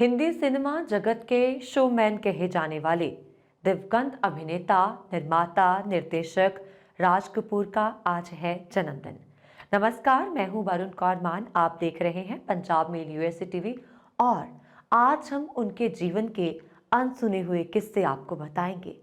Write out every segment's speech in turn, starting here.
Hindi cinema जगत के showman कहे जाने वाले दिवंगत अभिनेता, निर्माता, निर्देशक राज कपूर का आज है जन्मदिन। नमस्कार, मैं हूं वरुण कौर मान। आप देख रहे हैं पंजाब मेल यूएसए टीवी और आज हम उनके जीवन के अनसुने हुए किस्से आपको बताएंगे।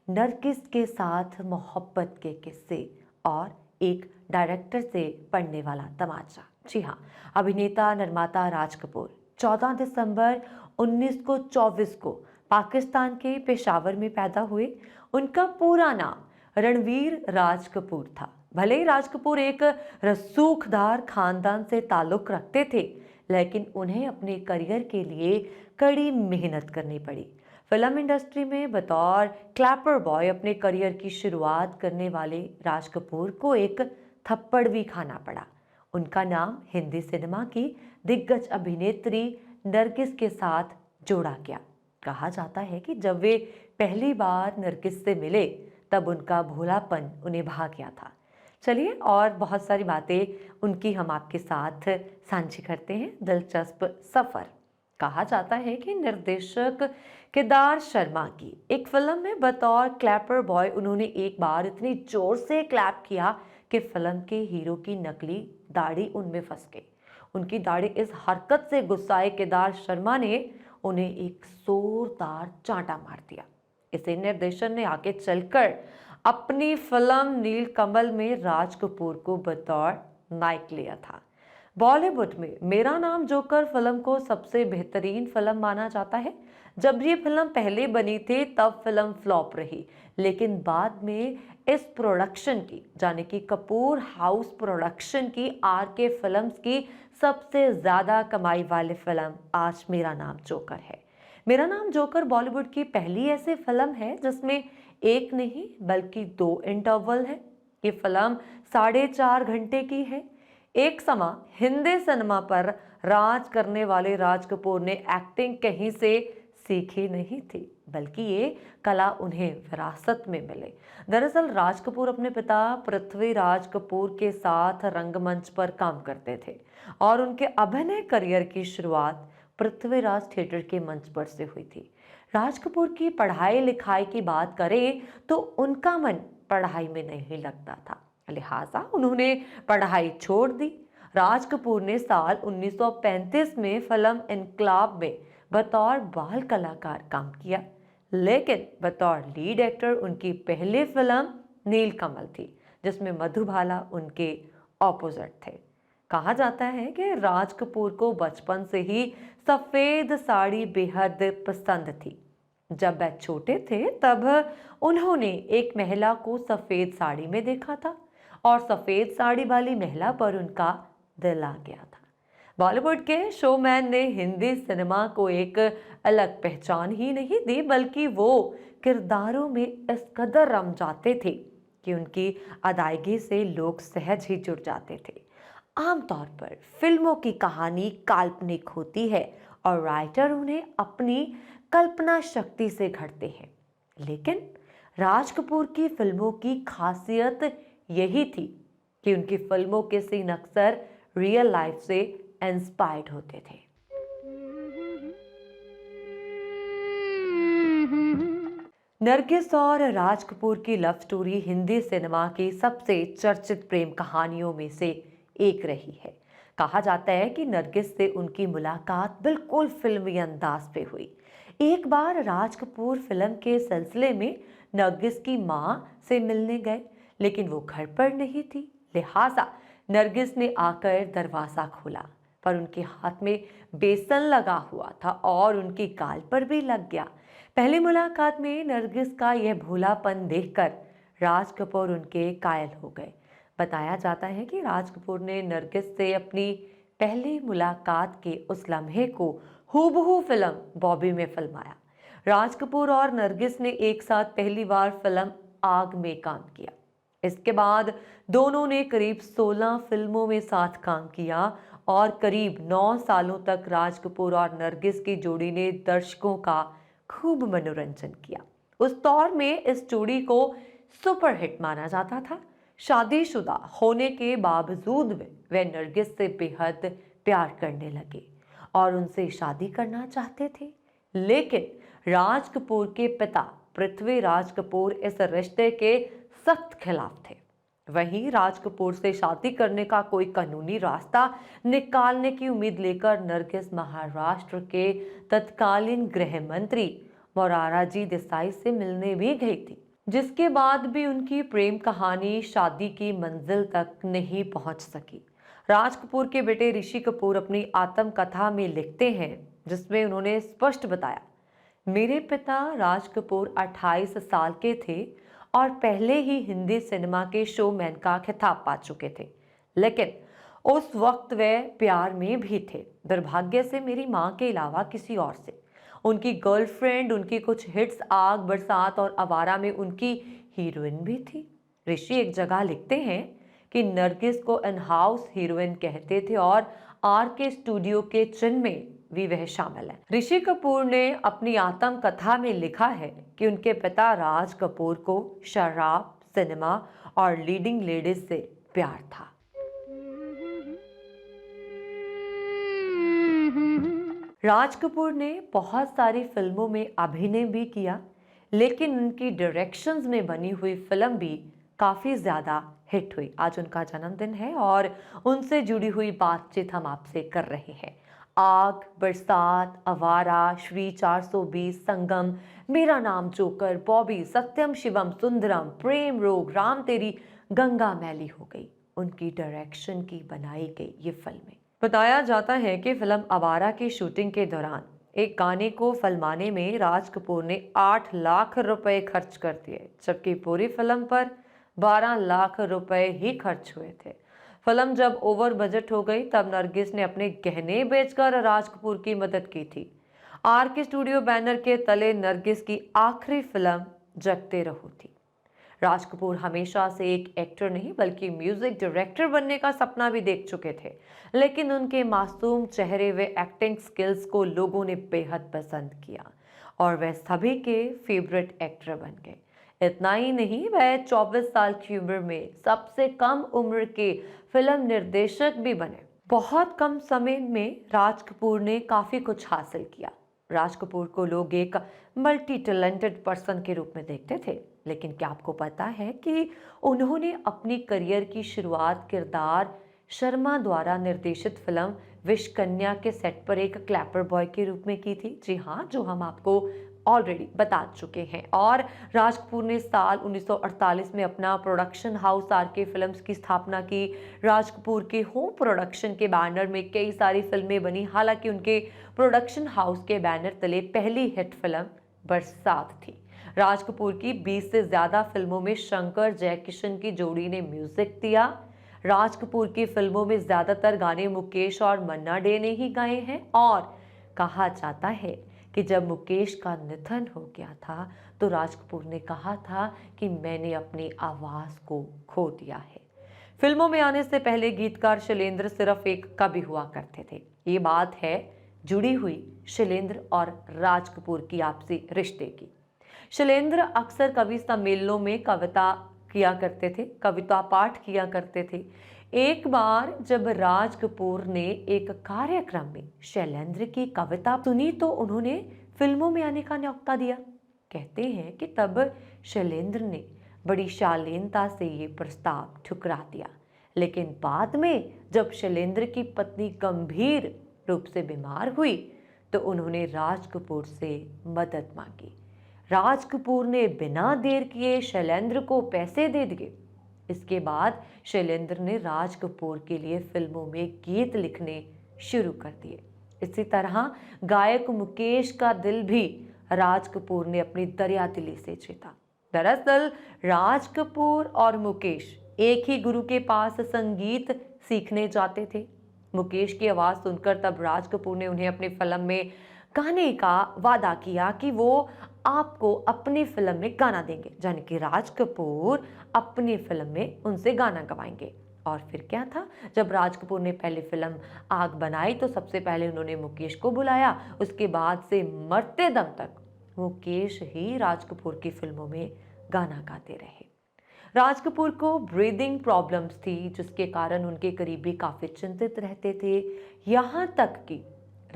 नरगिस के साथ मोहब्बत के किस्से और एक डायरेक्टर से पढ़ने वाला तमाचा। जी हाँ, अभिनेता निर्माता राज कपूर 14 दिसंबर 1924 को पाकिस्तान के पेशावर में पैदा हुए। उनका पूरा नाम रणवीर राज कपूर था। भले ही राज कपूर एक रसूखदार खानदान से ताल्लुक रखते थे, लेकिन उन्हें अपने करियर के लिए कड़ी मेहनत करनी पड़ी। फिल्म इंडस्ट्री में बतौर क्लैपर बॉय अपने करियर की शुरुआत करने वाले राज कपूर को एक थप्पड़ भी खाना पड़ा। उनका नाम हिंदी सिनेमा की दिग्गज अभिनेत्री नरगिस के साथ जोड़ा गया। कहा जाता है कि जब वे पहली बार नरगिस से मिले तब उनका भोलापन उन्हें भा गया था। चलिए, और बहुत सारी बातें उनकी हम आपके साथ साझी करते हैं। दिलचस्प सफर। कहा जाता है कि निर्देशक केदार शर्मा की एक फिल्म में बतौर क्लैपर बॉय उन्होंने एक बार इतनी जोर से क्लैप किया कि फिल्म के हीरो की नकली दाढ़ी उनमें फंस गई। उनकी दाढ़ी इस हरकत से गुस्साए केदार शर्मा ने उन्हें एक जोरदार चांटा मार दिया। इसे निर्देशन ने आगे चलकर अपनी फिल्म नीलकमल में राज कपूर को बतौर नायक लिया था। बॉलीवुड में मेरा नाम जोकर फिल्म को सबसे बेहतरीन फिल्म माना जाता है। जब ये फिल्म पहले बनी थी तब फिल्म फ्लॉप रही, लेकिन बाद में इस प्रोडक्शन की, यानी कि कपूर हाउस प्रोडक्शन की, आरके फिल्म्स की सबसे ज्यादा कमाई वाली फिल्म आज मेरा नाम जोकर है। मेरा नाम जोकर बॉलीवुड की पहली ऐसी फिल्म है जिसमें एक नहीं बल्कि 2 इंटरवल है। ये फिल्म 4.5 घंटे की है। एक समा हिंदी सिनेमा पर राज करने वाले राज कपूर ने एक्टिंग कहीं से सीखी नहीं थी, बल्कि ये कला उन्हें विरासत में मिले। दरअसल राज कपूर अपने पिता पृथ्वीराज कपूर के साथ रंगमंच पर काम करते थे और उनके अभिनय करियर की शुरुआत पृथ्वीराज थिएटर के मंच पर से हुई थी। राज कपूर की पढ़ाई लिखाई की बात करें तो उनका मन पढ़ाई में नहीं लगता था, लिहाजा उन्होंने पढ़ाई छोड़ दी। राज कपूर ने साल 1935 में फिल्म इनकलाब में बतौर बाल कलाकार काम किया, लेकिन बतौर लीड एक्टर उनकी पहली फिल्म नीलकमल थी, जिसमें मधुबाला उनके ऑपोजिट थे। कहा जाता है कि राज कपूर को बचपन से ही सफेद साड़ी बेहद पसंद थी। जब वह छोटे थे तब उन्होंने एक महिला को सफेद साड़ी में देखा था और सफेद साड़ी वाली महिला पर उनका दिल आ गया था। बॉलीवुड के शोमैन ने हिंदी सिनेमा को एक अलग पहचान ही नहीं दी, बल्कि वो किरदारों में इस कदर रम जाते थे कि उनकी अदायगी से लोग सहज ही जुड़ जाते थे। आमतौर पर फिल्मों की कहानी काल्पनिक होती है और राइटर उन्हें अपनी कल्पना शक्ति से घड़ते हैं, लेकिन राज कपूर की फिल्मों की खासियत यही थी कि उनकी फिल्मों के सीन अक्सर रियल लाइफ से इंस्पायर्ड होते थे। नरगिस और राज कपूर की लव स्टोरी हिंदी सिनेमा की सबसे चर्चित प्रेम कहानियों में से एक रही है। कहा जाता है कि नरगिस से उनकी मुलाकात बिल्कुल फिल्मी अंदाज पे हुई। एक बार राज कपूर फिल्म के सिलसिले में नरगिस की मां से मिलने गए, लेकिन वो घर पर नहीं थी। लिहाजा नरगिस ने आकर दरवाजा खोला, पर उनके हाथ में बेसन लगा हुआ था और उनकी गाल पर भी लग गया। पहली मुलाकात में नरगिस का यह भोलापन देखकर राज कपूर उनके कायल हो गए। बताया जाता है कि राज कपूर ने नरगिस से अपनी पहली मुलाकात के उस लम्हे को हूबहू फिल्म बॉबी में फिल्माया। राज कपूर और नरगिस ने एक साथ पहली बार फिल्म आग में काम किया। इसके बाद दोनों ने करीब 16 फिल्मों में साथ काम किया और करीब 9 सालों तक राज कपूर और नरगिस की जोड़ी ने दर्शकों का खूब मनोरंजन किया। उस दौर में इस जोड़ी को सुपरहिट माना जाता था। शादीशुदा होने के बावजूद वे नरगिस से बेहद प्यार करने लगे और उनसे शादी करना चाहते थे। लेकिन राज कपूर के पिता पृथ्वीराज कपूर इस रिश्ते के सख्त खिलाफ थे। वहीं राज कपूर से शादी करने का कोई कानूनी रास्ता निकालने की उम्मीद लेकर नरगिस महाराष्ट्र के तत्कालीन गृह मंत्री मोरारजी देसाई से मिलने भी गई थी, जिसके बाद भी उनकी प्रेम कहानी शादी की मंजिल तक नहीं पहुंच सकी। राज कपूर के बेटे ऋषि कपूर अपनी आत्मकथा में लिखते हैं, जिसमें उन्होंने स्पष्ट बताया, मेरे पिता राज कपूर 28 साल के थे और पहले ही हिंदी सिनेमा के शोमैन का खिताब पा चुके थे। लेकिन उस वक्त वे प्यार में भी थे, दुर्भाग्य से मेरी माँ के अलावा किसी और से। उनकी गर्लफ्रेंड, उनकी कुछ हिट्स आग, बरसात और आवारा में उनकी हीरोइन भी थी। ऋषि एक जगह लिखते हैं कि नरगिस को इन हाउस हीरोइन कहते थे और आर के स्टूडियो के चिन्ह में भी वह शामिल है। ऋषि कपूर ने अपनी आत्मकथा में लिखा है कि उनके पिता राज कपूर को शराब, सिनेमा और लीडिंग लेडीज से प्यार था। राज कपूर ने बहुत सारी फिल्मों में अभिनय भी किया, लेकिन उनकी डायरेक्शंस में बनी हुई फिल्म भी काफ़ी ज़्यादा हिट हुई। आज उनका जन्मदिन है और उनसे जुड़ी हुई बातचीत हम आपसे कर रहे हैं। आग, बरसात, आवारा, श्री 420, संगम, मेरा नाम जोकर, बॉबी, सत्यम शिवम सुंदरम, प्रेम रोग, राम तेरी गंगा मैली हो गई, उनकी डायरेक्शन की बनाई गई ये फिल्में। बताया जाता है कि फिल्म आवारा की शूटिंग के दौरान एक गाने को फिल्माने में राज कपूर ने 8 लाख रुपए खर्च कर दिए, जबकि पूरी फिल्म पर 12 लाख रुपए ही खर्च हुए थे। फिल्म जब ओवर बजट हो गई तब नरगिस ने अपने गहने बेचकर राज कपूर की मदद की थी। आर के स्टूडियो बैनर के तले नरगिस की आखिरी फिल्म जगते रहो थी। राज कपूर हमेशा से एक एक्टर नहीं बल्कि म्यूजिक डायरेक्टर बनने का सपना भी देख चुके थे, लेकिन उनके मासूम चेहरे व एक्टिंग स्किल्स को लोगों ने बेहद पसंद किया और वह सभी के फेवरेट एक्टर बन गए। इतना ही नहीं, वह 24 साल की उम्र में सबसे कम उम्र के फिल्म निर्देशक भी बने। बहुत कम समय में राज कपूर ने काफी कुछ हासिल किया। राज कपूर को लोग एक मल्टी टैलेंटेड पर्सन के रूप में देखते थे, लेकिन क्या आपको पता है कि उन्होंने अपनी करियर की शुरुआत किरदार शर्मा द्वारा निर्देशित फिल्म विश कन्या के सेट पर एक क्लैपर बॉय के रूप में की थी। जी हाँ, जो हम आपको ऑलरेडी बता चुके हैं। और राज कपूर ने साल 1948 में अपना प्रोडक्शन हाउस आर के फिल्म्स की स्थापना की। राज कपूर के होम प्रोडक्शन के बैनर में कई सारी फिल्में बनी। हालांकि उनके प्रोडक्शन हाउस के बैनर तले पहली हिट फिल्म बरसात थी। राज कपूर की 20 से ज्यादा फिल्मों में शंकर जयकिशन की जोड़ी ने म्यूजिक दिया। राज कपूर की फिल्मों में ज्यादातर गाने मुकेश और मन्ना डे ने ही गाए हैं और कहा जाता है कि जब मुकेश का निधन हो गया था तो राज कपूर ने कहा था कि मैंने अपनी आवाज को खो दिया है। फिल्मों में आने से पहले गीतकार शैलेंद्र सिर्फ एक कवि हुआ करते थे। ये बात है जुड़ी हुई शैलेंद्र और राज कपूर की आपसी रिश्ते की। शैलेंद्र अक्सर कवि सम्मेलनों में कविता किया करते थे, कविता पाठ किया करते थे। एक बार जब राज कपूर ने एक कार्यक्रम में शैलेंद्र की कविता सुनी तो उन्होंने फिल्मों में आने का न्योता दिया। कहते हैं कि तब शैलेंद्र ने बड़ी शालीनता से ये प्रस्ताव ठुकरा दिया, लेकिन बाद में जब शैलेंद्र की पत्नी गंभीर रूप से बीमार हुई तो उन्होंने राज कपूर से मदद मांगी। राज कपूर ने बिना देर किए शैलेंद्र को पैसे दे दिए। इसके बाद शैलेंद्र ने राज कपूर के लिए फिल्मों में गीत लिखने शुरू कर दिए। इसी तरह गायक मुकेश का दिल भी राज कपूर ने अपनी दरिया दिली से जीता। दरअसल राज कपूर और मुकेश एक ही गुरु के पास संगीत सीखने जाते थे। मुकेश की आवाज सुनकर तब राज कपूर ने उन्हें अपनी फिल्म में गाने का वादा किया कि वो आपको अपनी फिल्म में गाना देंगे, यानी कि राज कपूर अपनी फिल्म में उनसे गाना गवाएंगे। और फिर क्या था, जब राज कपूर ने पहली फिल्म आग बनाई तो सबसे पहले उन्होंने मुकेश को बुलाया। उसके बाद से मरते दम तक मुकेश ही राज कपूर की फिल्मों में गाना गाते रहे। राज कपूर को ब्रीदिंग प्रॉब्लम्स थी, जिसके कारण उनके करीबी काफी चिंतित रहते थे। यहाँ तक कि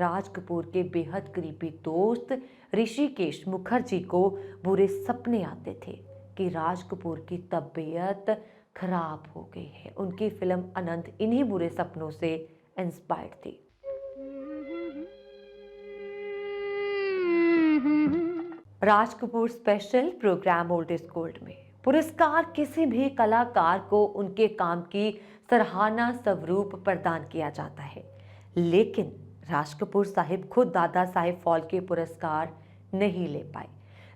राज कपूर के बेहद करीबी दोस्त ऋषिकेश मुखर्जी को बुरे सपने आते थे कि राज कपूर की तबीयत खराब हो गई है। उनकी फिल्म अनंत इन्हीं बुरे सपनों से इंस्पायर्ड थी। Raj Kapoor special programme old is gold में पुरस्कार किसी भी कलाकार को उनके काम की सराहना स्वरूप प्रदान किया जाता है, लेकिन राज कपूर साहिब खुद दादा साहेब फाल्के पुरस्कार नहीं ले पाए।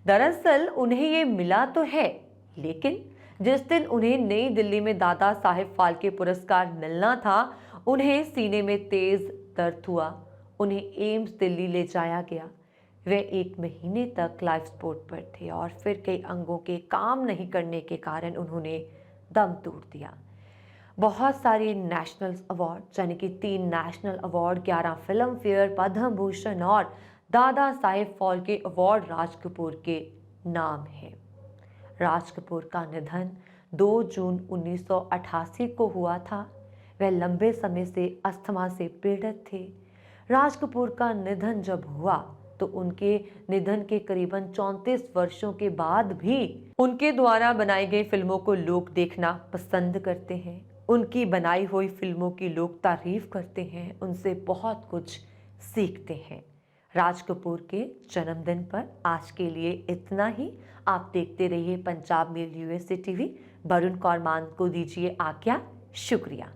दरअसल उन्हें ये मिला तो है, लेकिन जिस दिन उन्हें नई दिल्ली में दादा साहेब फाल्के पुरस्कार मिलना था, उन्हें सीने में तेज दर्द हुआ। उन्हें एम्स दिल्ली ले जाया गया। वे 1 महीने तक लाइफ सपोर्ट पर थे और फिर कई अंगों के काम नहीं करने के कारण उन्होंने दम तोड़ दिया। बहुत सारे नेशनल अवार्ड यानी कि 3 national award, 11 film fair, Padma Bhushan और दादा साहेब फाल्के अवार्ड राज कपूर के नाम है। राज कपूर का निधन 2 जून 1988 को हुआ था। वह लंबे समय से अस्थमा से पीड़ित थे। राज कपूर का निधन जब हुआ तो उनके निधन के करीबन 34 वर्षों के बाद भी उनके द्वारा बनाई गई फिल्मों को लोग देखना पसंद करते हैं। उनकी बनाई हुई फिल्मों की लोग तारीफ करते हैं, उनसे बहुत कुछ सीखते हैं। राज कपूर के जन्मदिन पर आज के लिए इतना ही। आप देखते रहिए Punjab mail USA TV. Varun Kaur Maan को दीजिए आज्ञा। शुक्रिया।